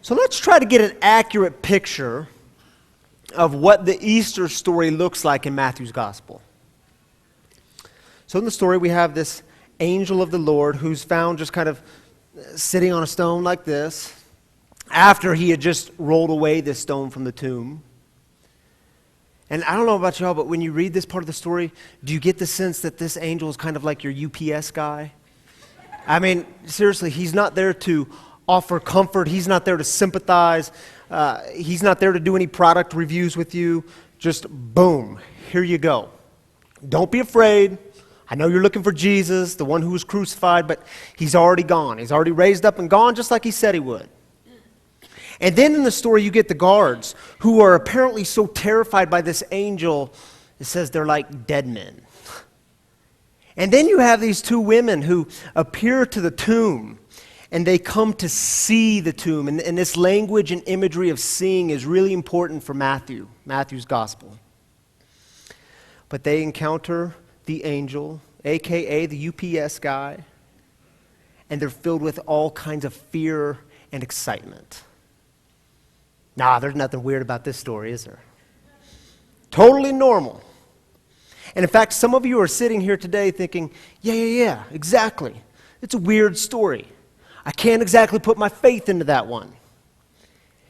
So let's try to get an accurate picture of what the Easter story looks like in Matthew's gospel. So in the story, we have this angel of the Lord who's found just kind of sitting on a stone like this after he had just rolled away this stone from the tomb. And I don't know about y'all, but when you read this part of the story, do you get the sense that this angel is kind of like your UPS guy? I mean, seriously, he's not there to offer comfort. He's not there to sympathize. He's not there to do any product reviews with you. Just boom, here you go. Don't be afraid. I know you're looking for Jesus, the one who was crucified, but he's already gone. He's already raised up and gone just like he said he would. And then in the story, you get the guards who are apparently so terrified by this angel, it says they're like dead men. And then you have these two women who appear to the tomb, and they come to see the tomb. And this language and imagery of seeing is really important for Matthew's gospel. But they encounter the angel, a.k.a. the UPS guy, and they're filled with all kinds of fear and excitement. Nah, there's nothing weird about this story, is there? Totally normal. And in fact, some of you are sitting here today thinking, yeah, exactly. It's a weird story. I can't exactly put my faith into that one.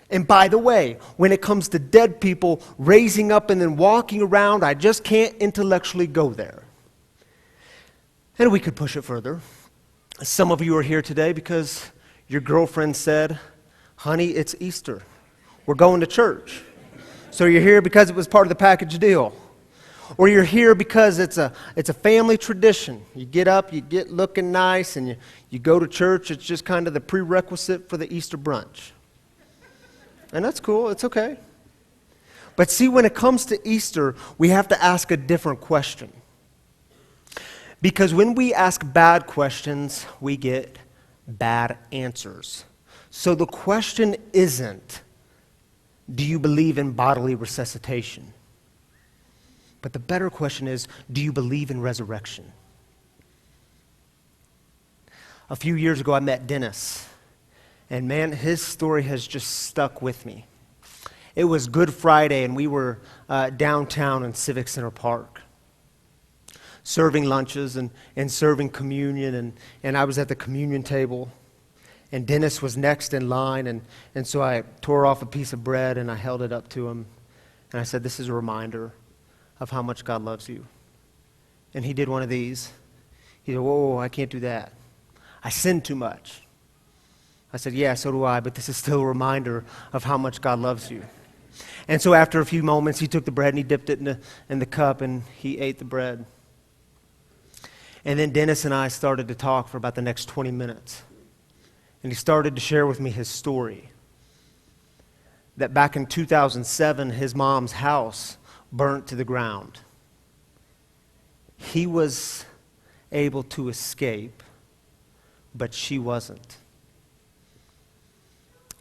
And by the way, when it comes to dead people raising up and then walking around, I just can't intellectually go there. And we could push it further. Some of you are here today because your girlfriend said, honey, it's Easter. We're going to church. So you're here because it was part of the package deal. Or you're here because it's a family tradition. You get up, you get looking nice, and you go to church. It's just kind of the prerequisite for the Easter brunch. And that's cool. It's okay. But see, when it comes to Easter, we have to ask a different question. Because when we ask bad questions, we get bad answers. So the question isn't, do you believe in bodily resuscitation? But the better question is, do you believe in resurrection? A few years ago, I met Dennis. And man, his story has just stuck with me. It was Good Friday, and we were downtown in Civic Center Park, serving lunches and serving communion. And I was at the communion table. And Dennis was next in line, and so I tore off a piece of bread, and I held it up to him. And I said, this is a reminder of how much God loves you. And he did one of these. He said, whoa, I can't do that. I sin too much. I said, yeah, so do I, but this is still a reminder of how much God loves you. And so after a few moments, he took the bread and he dipped it in the cup, and he ate the bread. And then Dennis and I started to talk for about the next 20 minutes. And he started to share with me his story. That back in 2007, his mom's house burnt to the ground. He was able to escape, but she wasn't.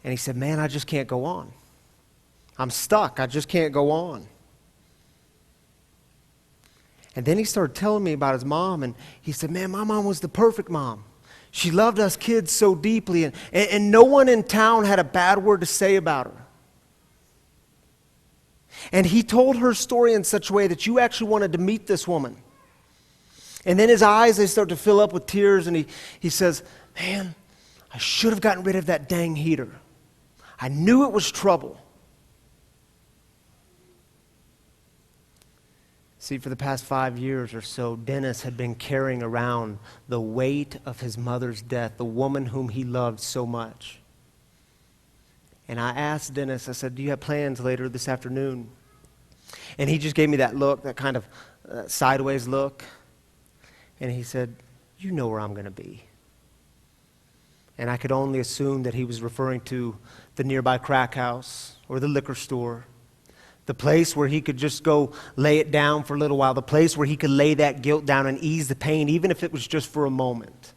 And he said, man, I just can't go on. I'm stuck. I just can't go on. And then he started telling me about his mom, and he said, man, my mom was the perfect mom. She loved us kids so deeply, and no one in town had a bad word to say about her. And he told her story in such a way that you actually wanted to meet this woman. And then his eyes, they start to fill up with tears, and he says, man, I should have gotten rid of that dang heater. I knew it was trouble. See, for the past 5 years or so, Dennis had been carrying around the weight of his mother's death, the woman whom he loved so much. And I asked Dennis, I said, do you have plans later this afternoon? And he just gave me that look, that kind of sideways look. And he said, you know where I'm going to be. And I could only assume that he was referring to the nearby crack house or the liquor store. The place where he could just go lay it down for a little while. The place where he could lay that guilt down and ease the pain, even if it was just for a moment.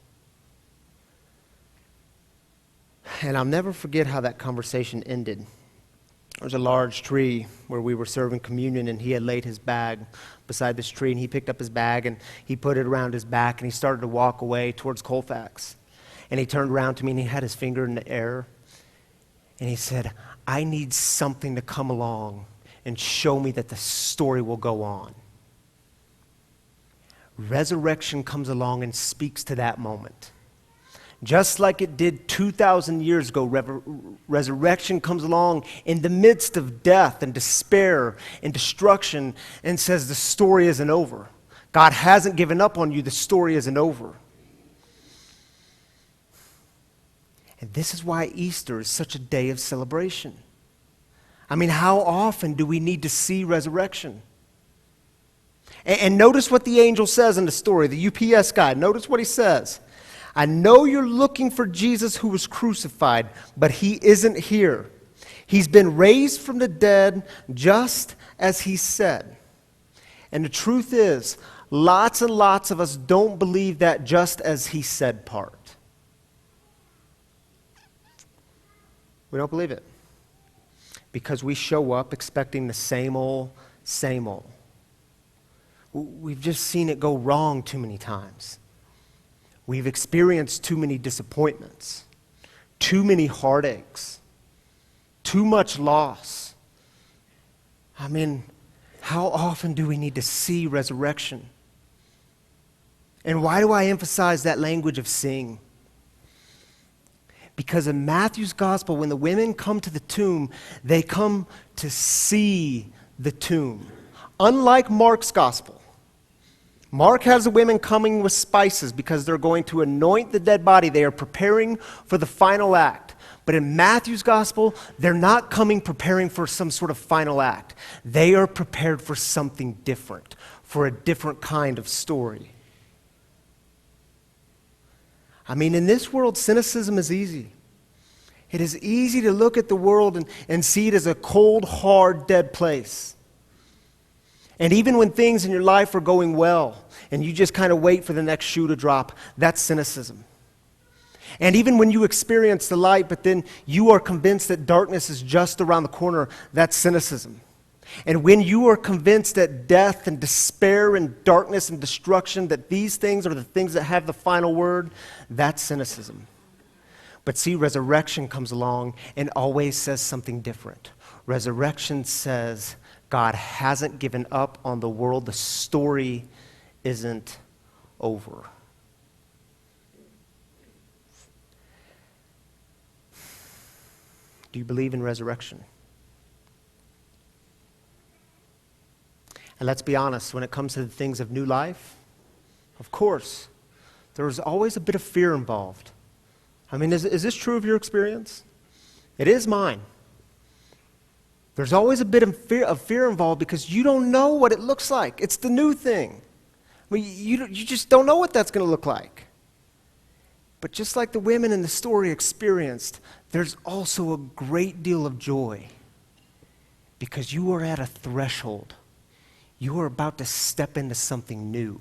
And I'll never forget how that conversation ended. There was a large tree where we were serving communion, and he had laid his bag beside this tree, and he picked up his bag, and he put it around his back, and he started to walk away towards Colfax. And he turned around to me, and he had his finger in the air. And he said, I need something to come along and show me that the story will go on. Resurrection comes along and speaks to that moment. Just like it did 2,000 years ago, resurrection comes along in the midst of death and despair and destruction and says the story isn't over. God hasn't given up on you. The story isn't over. And this is why Easter is such a day of celebration. I mean, how often do we need to see resurrection? And notice what the angel says in the story, the UPS guy. Notice what he says. I know you're looking for Jesus who was crucified, but he isn't here. He's been raised from the dead just as he said. And the truth is, lots and lots of us don't believe that just as he said part. We don't believe it. Because we show up expecting the same old, same old. We've just seen it go wrong too many times. We've experienced too many disappointments, too many heartaches, too much loss. I mean, how often do we need to see resurrection? And why do I emphasize that language of seeing? Because in Matthew's gospel, when the women come to the tomb, they come to see the tomb. Unlike Mark's gospel, Mark has the women coming with spices because they're going to anoint the dead body. They are preparing for the final act. But in Matthew's gospel, they're not coming preparing for some sort of final act. They are prepared for something different, for a different kind of story. I mean, in this world, cynicism is easy. It is easy to look at the world and see it as a cold, hard, dead place. And even when things in your life are going well and you just kind of wait for the next shoe to drop, that's cynicism. And even when you experience the light, but then you are convinced that darkness is just around the corner, that's cynicism. And when you are convinced that death and despair and darkness and destruction, that these things are the things that have the final word, that's cynicism. But see, resurrection comes along and always says something different. Resurrection says, God hasn't given up on the world. The story isn't over. Do you believe in resurrection? And let's be honest, when it comes to the things of new life, of course, there's always a bit of fear involved. I mean, is this true of your experience? It is mine. There's always a bit of fear involved because you don't know what it looks like. It's the new thing. I mean, you just don't know what that's going to look like. But just like the women in the story experienced, there's also a great deal of joy because you are at a threshold. You are about to step into something new.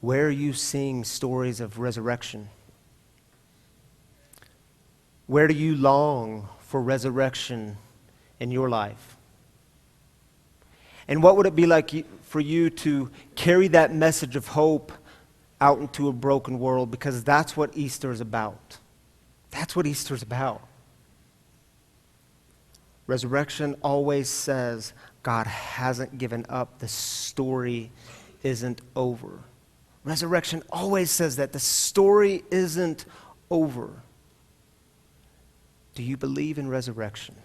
Where are you seeing stories of resurrection? Where do you long for resurrection in your life? And what would it be like for you to carry that message of hope out into a broken world? Because that's what Easter is about. That's what Easter is about. Resurrection always says God hasn't given up. The story isn't over. Resurrection always says that the story isn't over. Do you believe in resurrection?